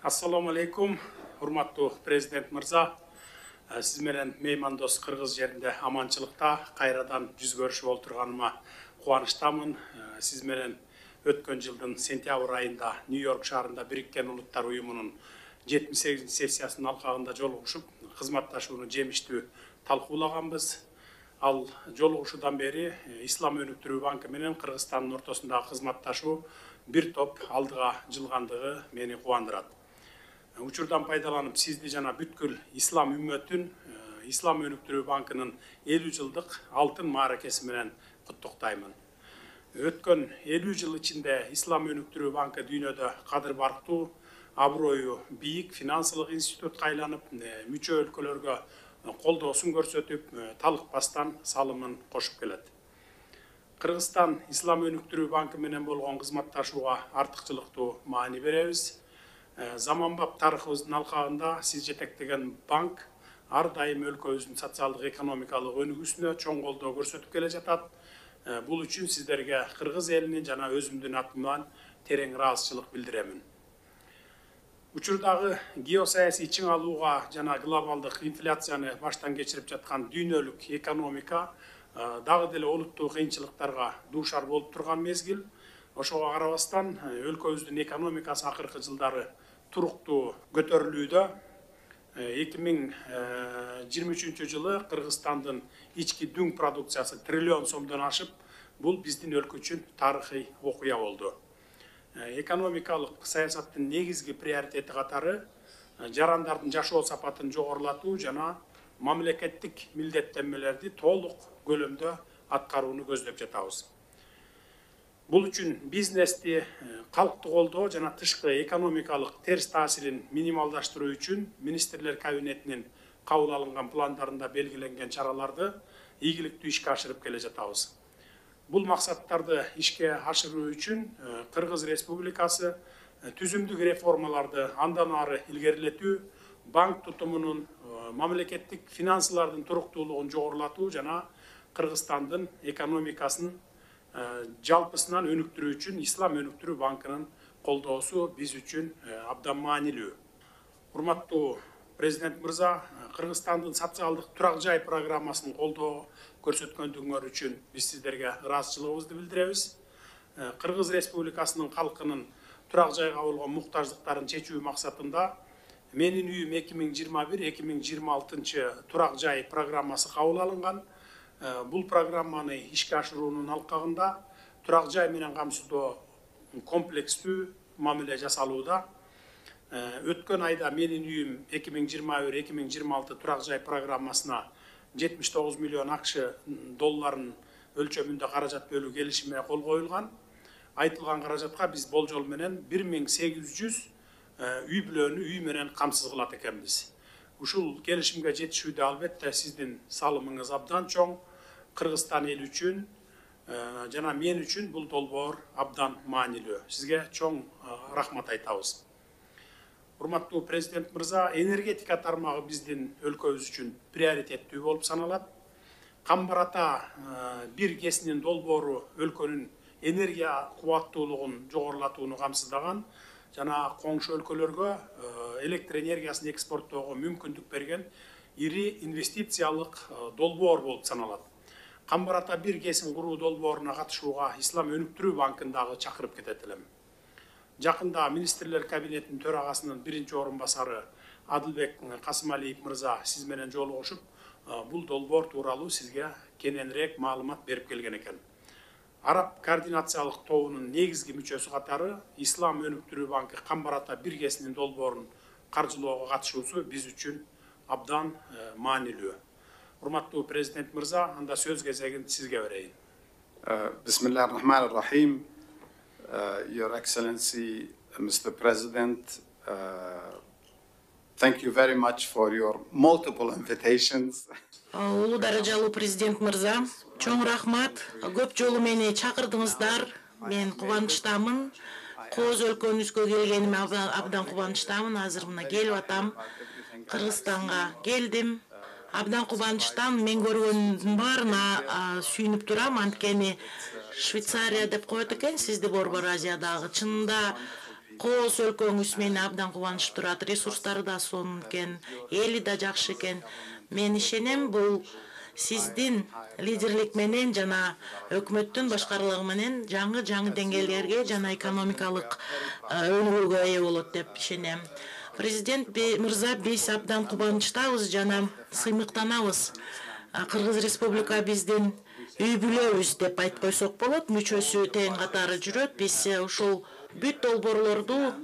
Assalamu alaikum, урматтуу президент мырза. Сиз менен меймандос Кыргыз жеринде аманчылыкта кайрадан жүз көрүшүп отурганыма кубанычтамын. Сиз менен өткөн жылдын сентябрь айында Нью-Йорк шаарында Бириккен Улуттар уюмунун 78 сессиясынын алкагында жолугушуп, кызматташууну жемиштүү талкуулаганбыз. Ал жолугушуудан бери Ислам өнүктүрүү банкы менен Кыргызстандын ортосундагы кызматташуу бир топ алдыга жылгандыгы мени кубандырат. Учурдан пайдаланып сизди жана бүткүл ислам үммөтүн Ислам өнүктүрүү банкынын 50 жылдык алтын мааракеси менен куттуктаймын. Өткөн 50 жыл ичинде Ислам өнүктүрүү банкы дүйнөдө кадыр барктуу, аброю бийик финансылык институтка айланып, мүчө өлкөлөргө колдоосун көрсөтүп, талыкпастан салымын кошуп келет. Кыргызстан Ислам өнүктүрүү банкы менен болгон кызматташууга артыкчылыктуу маани беребиз. Заманбап тарыхыбыздын алкагында сиз жетектеген банк ар дайым өлкөбүздүн социалдык экономикалык өнүгүүсүнө чоң колдоо көрсөтүп келе жатат. Бул үчүн сиздерге кыргыз элинин жана өзүмдүн атымдан терең ыраазычылык билдиремин. Учурдагы геосаясий чың алууга жана глобалдык инфляцияны баштан кечирип жаткан дүйнөлүк экономика дагы деле олуттуу кыйынчылыктарга дуушар болуп турган мезгил. Ошого карабастан өлкөбүздүн экономикасы акыркы жылдары туруктуу көтөрүлүүдө. 2023 жылы Кыргызстандын ички дүң продукциясы триллион сомдон ашып, бул биздин өлкө үчүн тарыхый окуя болду. Экономикалык саясаттын негизги приоритети катары жарандардын жашоо сапатын жогорулатуу жана мамлекеттик милдеттенмелерди толук көлөмдө аткарууну көздөп жатабыз. Бул үчүн бизнести, калкты колдоо жана тышкы экономикалык терс таасирин минималдаштыруу үчүн министрлер кабинетинин кабыл алынган пландарында белгиленген чараларды ийгиликтүү ишке ашырып келе жатабыз. Бул максаттарды ишке ашыруу үчүн Кыргыз Республикасы түзүмдүк реформаларды андан ары илгерилетүү, банк тутумунун, мамлекеттик финансылардын туруктуулугун жогорулатуу жана Кыргызстандын экономикасын жалпысынан өнүктүрүү үчүн Ислам өнүктүрүү банкынын колдоосу биз үчүн абдан маанилүү. Урматтуу президент мырза, Кыргызстандын социалдык турак жай программасын колдоо көрсөткөндүгүңөр үчүн биз сиздерге ыраазычылыгыбызды билдиребиз. Кыргыз Республикасынын калкынын турак жайга болгон муктаждыктарын чечүү максатында Менин үйүм 2021-2026 турак жай программасы кабыл алынган. Бул программаны ишке ашыруунун алкагында турак жай менен камсыздоо комплекстүү мамиле жасалууда. Өткөн айда Менин үйүм 2021-2026 турак жай программасына 79 миллион акш долларын өлчөмүндө каражат бөлүү келишимине кол коюлган. Айтылган каражатка биз болжол менен 1800 үй бүлөнү үй менен камсыз кылат экенбиз. Ушул келишимге жетишүүдө албетте сиздин салымыңыз абдан чоң. Кыргызстан эл үчүн жана мен үчүн бул долбоор абдан маанилүү. Сизге чоң рахмат айтабыз. Урматтуу президент мырза, энергетика тармагы биздин өлкөбүз үчүн приоритеттүү болуп саналат. Камбарата бир кесинин долбоору өлкөнүн энергия кубаттуулугун жогорулатууну камсыздаган жана коңшу өлкөлөргө электр энергиясын экспорттоого мүмкүндүк берген ири инвестициялык долбоор болуп саналат. Камбарата бир кесин куруу долбооруна катышууга Ислам өнүктүрүү банкын дагы чакырып кетет элем. Жакында министрлер кабинетинин төрагасынын биринчи орун басары Адылбек Касымалиев мырза сиз менен жолугушуп, бул долбоор тууралуу сизге кененирээк маалымат берип келген экен. Араб координациялык тобунун негизги мүчөсү катары Ислам өнүктүрүү банкы Камбарата бир кесинин долбоорун каржылоого катышуусу биз үчүн абдан маанилүү. Урматтуу президент мырза, анда сөз кезегин сизге берейин. Bismillahirrahmanirrahim. Your Excellency, Mr. President, thank you very much for your multiple invitations. Улуу даражалуу президент мырза, чоң рахмат. Көп жолу мени чакырдыңыздар. Мен кубанычтамын. Кооз өлкөбүзгө келгениме абдан кубанычтамын. Азыр мына келип атам. Кыргызстанга келдим. Абдан кубанычтамын. Мен көргөндүн баарына сүйүнүп турам. Анткени Швейцария деп коет экен сизди Борбор Азиядагы. Чынында кооз өлкөңүз мени абдан кубанычтуу турат. Ресурстары да сонун экен, эли да жакшы экен. Мен ишенем, бул сиздин лидерлик менен жана өкмөттүн башкарылыгы менен жаңы деңгээлерге жана экономикалык өнүгүүгө ээ болот деп ишенем. Президент мырза, биз абдан кубанычтабыз жана сыймыктанабыз. Кыргыз Республика биздин үй бүлөбүз деп айтып койсок болот, мүчөсү тең катары жүрөт. Биз ушул бүт долбоорлорду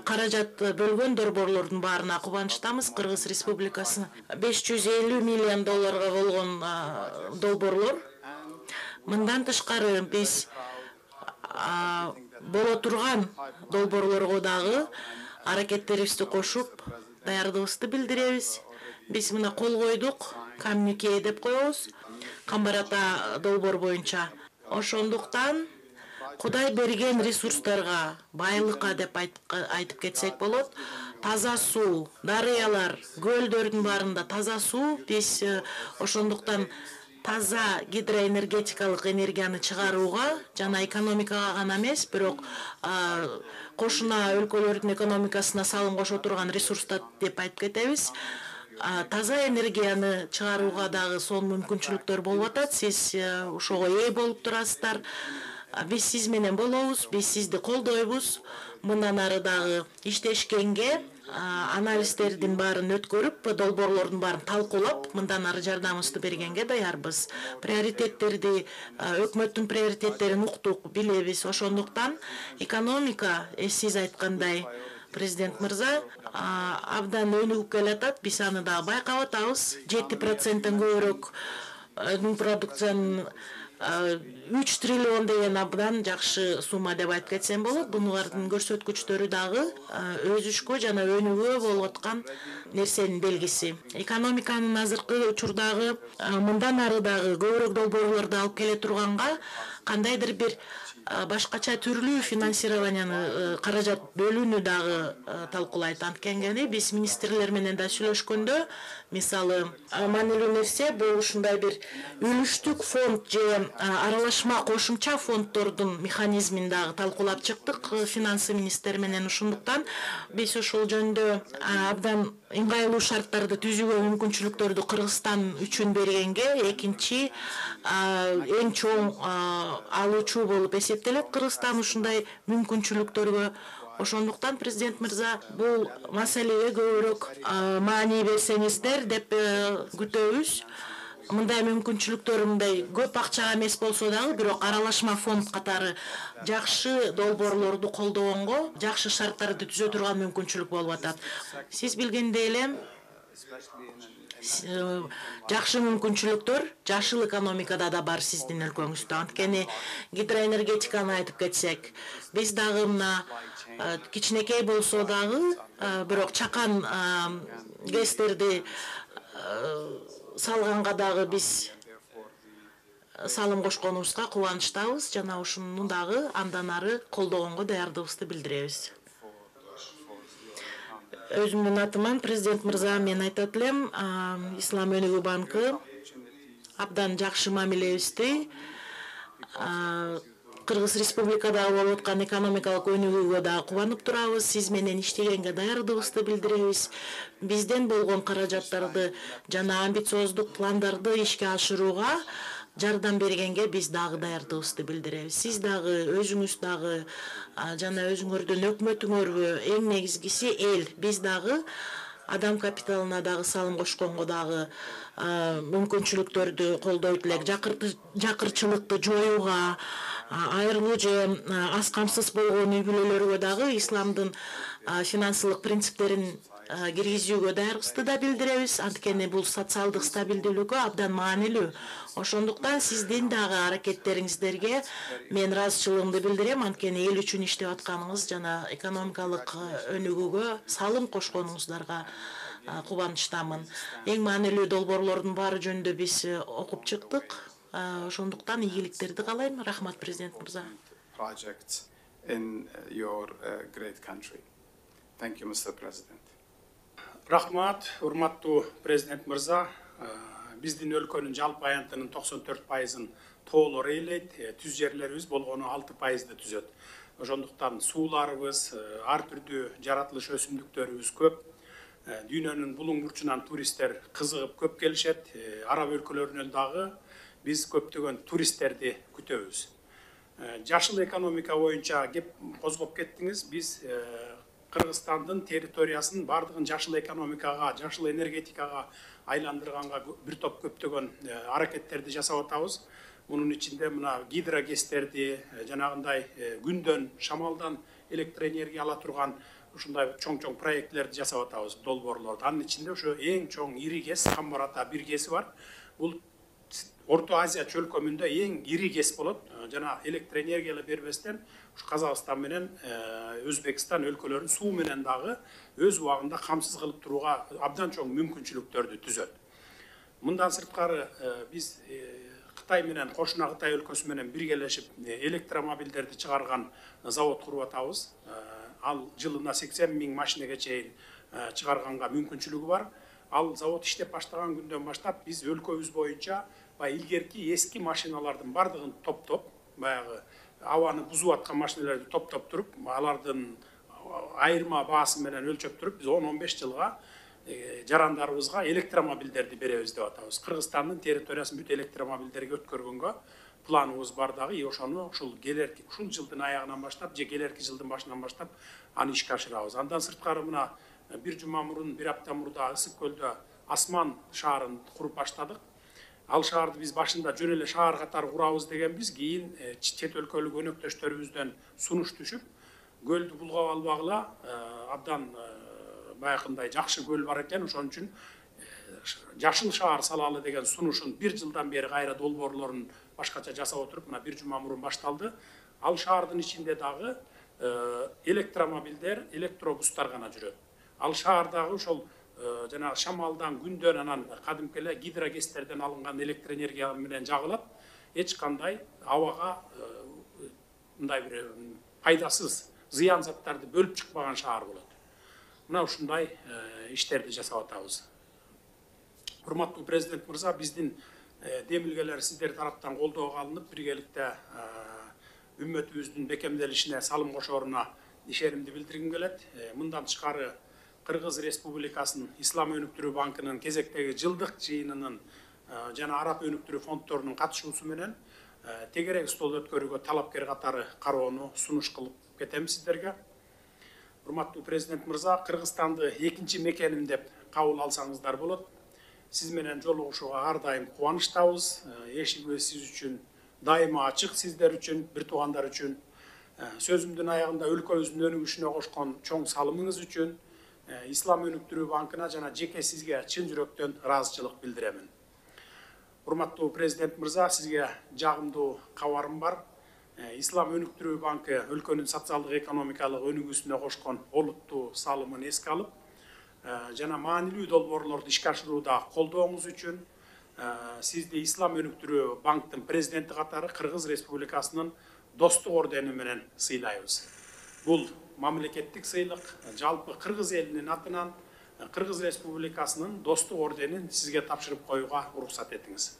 каражат бөлгөн долбоорлордун баарына кубанычтамыз. Кыргыз Республикасы 550 миллион долларга болгон долбоорлор. Мындан тышкары биз боло турган долбоорлорго дагы аракеттерибизди кошуп, даярдыгыбызды билдиребиз. Биз мына кол койдук, коммюнике деп коебуз, Камбар-Ата долбоор боюнча. Ошондуктан Кудай берген ресурстарга, байлыкка деп айтып кетсек болот. Таза суу, дарыялар, көлдөрдүн баарында таза суу. Биз ошондуктан таза гидроэнергетикалык энергияны чыгарууга жана экономикага гана эмес, бирок кошуна өлкөлөрдүн экономикасына салым кошо турган ресурстар деп айтып кетебиз. Таза энергияны чыгарууга дагы сонун мүмкүнчүлүктөр болуп атат. Сиз ошого ээ болуп турасыздар. Биз сиз менен болобуз, биз сизди колдойбуз. Мындан ары дагы иштешкенге, анализдердин баарын өткөрүп, долбоорлордун баарын талкуулап, мындан ары жардамыбызды бергенге даярбыз. Приоритеттерди, өкмөттүн приоритеттерин уктук, билебиз. Ошондуктан экономика, сиз айткандай, президент мырза, абдан өнүгүп келатат. Биз аны дагы байкап атабыз. 7%-тен көбүрөөк продукциянын 3 триллион деген абдан жакшы сумма деп айтып кетсем болот. Булардын көрсөткүчтөрү дагы өсүшкө жана өнүгүүгө болуп аткан нерсенин белгиси. Экономиканын азыркы учурдагы мындан ары дагы көбүрөөк долбоорлорду алып келе турганга кандайдыр бир башкача түрлүү финансированияны, каражат бөлүүнү дагы талкуулайт. Анткени биз министрлер менен да сүйлөшкөндө, мисалы, маанилүү нерсе бул ушундай бир үлүштүк фонд же аралашма кошумча фонддордун механизмин дагы талкуулап чыктык финансы министри менен. Ошондуктан биз ушул жөнүндө абдан ыңгайлуу шарттарды түзүүгө мүмкүнчүлүктөрдү Кыргызстан үчүн бергенге, экинчи эң чоң алуучу болуп эсептелет Кыргызстан ушундай мүмкүнчүлүктөргө. Ошондуктан президент мырза, бул маселеге көбүрөөк маани берсеңиздер деп күтөбүз. Мындай мүмкүнчүлүктөр мындай көп акча эмес болсо дагы, бирок аралашма фонд катары жакшы долбоорлорду колдогонго, жакшы шарттарды түзө турган мүмкүнчүлүк болуп атат. Сиз билгендей эле жакшы мүмкүнчүлүктөр жашыл экономикада да бар сиздин өлкөңүздө. Анткени гидроэнергетиканы айтып кетсек, биз дагы мына кичинекей болсо дагы, бирок чакан гэстерди салганга дагы биз салым кошконубузга кубанычтабыз жана ушуну дагы андан ары колдогонго даярдыгыбызды билдиребиз. Өзүмдүн атыман президент мырза, мен айтат элем, Ислам өнүгүү банкы абдан жакшы мамилебизди Кыргыз Республикадагы болуп аткан экономикалык өнүгүүгө дагы кубанып турабыз. Сиз менен иштегенге даярдыгыбызды билдиребиз. Бизден болгон каражаттарды жана амбициоздук пландарды ишке ашырууга жардам бергенге биз дагы даярдыгыбызды билдиребиз. Сиз дагы, өзүңүз дагы жана өзүңөрдүн өкмөтүңөргө эң негизгиси эл. Биз дагы адам капиталына дагы салым кошконго дагы мүмкүнчүлүктөрдү колдойт элек. Жакырчылыкты жоюуга, айырылуу же аз камсыз болгон үй бүлөлөргө дагы исламдын финансылык принциптерин киргизүүгө даярбызды да билдиребиз. Анткени бул социалдык стабилдүүлүккө абдан маанилүү. Ошондуктан сиздин дагы аракеттериңиздерге мен ыраазычылыгымды билдирем. Анткени эл үчүн иштеп атканыңыз жана экономикалык өнүгүүгө салым кошконуңуздарга кубанычтамын. Эң маанилүү долбоорлордун баары жөнүндө биз окуп чыктык. Ошондуктан ийгиликтерди каалайм. Рахмат, президент мырза. Projects in your great country. Thank you, Mr. President. Рахмат, урматтуу президент мырза. Биздин өлкөнүн жалпы аянтынын 94%-ын тоолор ээлейт. Түз жерлерибиз болгону 6%-ды түзөт. Ошондуктан сууларыбыз, ар түрдүү жаратылыш өсүмдүктөрүбүз көп. Дүйнөнүн булуң бурчунан туристтер кызыгып көп келишет. Араб өлкөлөрүнөн дагы биз көптөгөн туристтерди күтөбүз. Жашыл экономика боюнча кеп козгоп кеттиңиз. Биз Кыргызстандын территориясын бардыгын жашыл экономикага, жашыл энергетикага айландырганга бир топ көптөгөн аракеттерди жасап атабыз. Мунун ичинде мына гидрогестерди, жанагындай күндөн, шамалдан электроэнергия ала турган ушундай чоң проектлерди жасап атабыз, долбоорлорду. Анын ичинде ошо эң чоң ири кес Камбар Ата бир кеси бар. Бул Орто Азия чөлкөмүндө эң ири кес болот. Жана электроэнергия бербестен ушу Казакстан менен Өзбекстан өлкөлөрүн суу менен дагы өз убагында камсыз кылып турууга абдан чоң мүмкүнчүлүктөрдү түзөт. Мындан сырткары биз Кытай менен кошуна Кытай өлкөсү менен биргелешип электромобилдерди чыгарган завод куруп атабыз. Ал жылына 80 000 машинеге чейин чыгарганга мүмкүнчүлүгү бар. Ал завод иштеп баштаган күндөн баштап биз өлкөбүз боюнча илгерки эски машиналардын бардыгын топтоп, баягы абаны бузуп аткан машиналарды топтоп туруп, алардын айырма баасы менен өлчөп туруп, биз 10-15 жылга жарандарыбызга электромобилдерди беребиз деп атабыз. Кыргызстандын территориясын бүт электромобилдерге өткөргөнгө планыбыз бар дагы, ошону ушул жылдын аягынан баштап, же келерки жылдын башынан баштап аны ишке ашырабыз. Андан сырткары мына бир жума мурун, бир апта мурда Ысык көлдө Асман шаарын куруп баштадык. Ал шаарды биз башында жөн эле шаар катары курабыз дегенбиз, кийин чет өлкөлүк өнөктөштөрүбүздөн сунуш түшүп, көлдү булгап албагыла, абдан баягындай жакшы көл бар экен, ошон үчүн жашыл шаар салалы деген сунушун бир жылдан бери кайра долбоорлорун башкача жасап отуруп, мына бир жума мурун башталды. Ал шаардын ичинде дагы электромобилдер, электробустар гана жүрөт. Ал шаардагы ошол жанагы шамалдан, күндөн, анан кадимки эле гидрогестерден алынган электроэнергия менен жагылат. Эч кандай абага мындай бир пайдасыз, зыян заттарды бөлүп чыкпаган шаар болот. Мына ушундай иштерди жасап атабыз. Урматтуу президент мырза, биздин демилгелер сиздер тараптан колдоого алынып, биргеликте үммөтүбүздүн бекемделишине, салым кошоруна ишенимди билдиргим келет. Мындан тышкары Кыргыз Республикасынын Ислам өнүктүрүү банкынын кезектеги жылдык жыйынынын жана Араб өнүктүрүү фонддорунун катышуусу менен тегерек стол өткөрүүгө талапкер катары кароону сунуш кылып кетем сиздерге. Урматтуу президент мырза, Кыргызстанды экинчи мекеним деп кабыл алсаңыздар болот. Сиз менен жолугушууга ар дайым кубанычтабыз. Эшигибиз сиз үчүн дайыма ачык, сиздер үчүн, бир туугандар үчүн. Сөзүмдүн аягында өлкөбүздүн өнүгүшүнө кошкон чоң салымыңыз үчүн Ислам өнүктүрүү банкына жана жеке сизге чын жүрөктөн ыраазычылык билдиремин. Урматтуу президент мырза, сизге жагымдуу кабарым бар. Ислам өнүктүрүү банкы өлкөнүн социалдык экономикалык өнүгүүсүнө кошкон олуттуу салымын эске алып, жана маанилүү долбоорлорду ишке ашырууда колдооңуз үчүн сизди Ислам өнүктүрүү банктын президенти катары Кыргыз Республикасынын достук ордени менен сыйлайбыз. Бул мамлекеттик сыйлык, жалпы Кыргыз элинин атынан Кыргыз Республикасынын достук орденин сизге тапшырып коюуга уруксат этиңиз.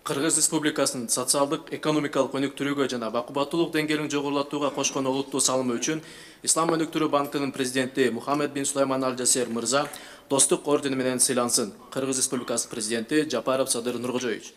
Кыргыз Республикасынын социалдык экономикалык өнүктүрүүгө жана бакубаттуулук деңгээлин жогорулатууга кошкон олуттуу салымы үчүн Ислам өнүктүрүү банкынын президенти Мухаммед бин Сулайман Аль Жасер мырза достук ордени менен сыйлансын. Кыргыз Республикасынын президенти Жапаров Садыр Нуркожоевич.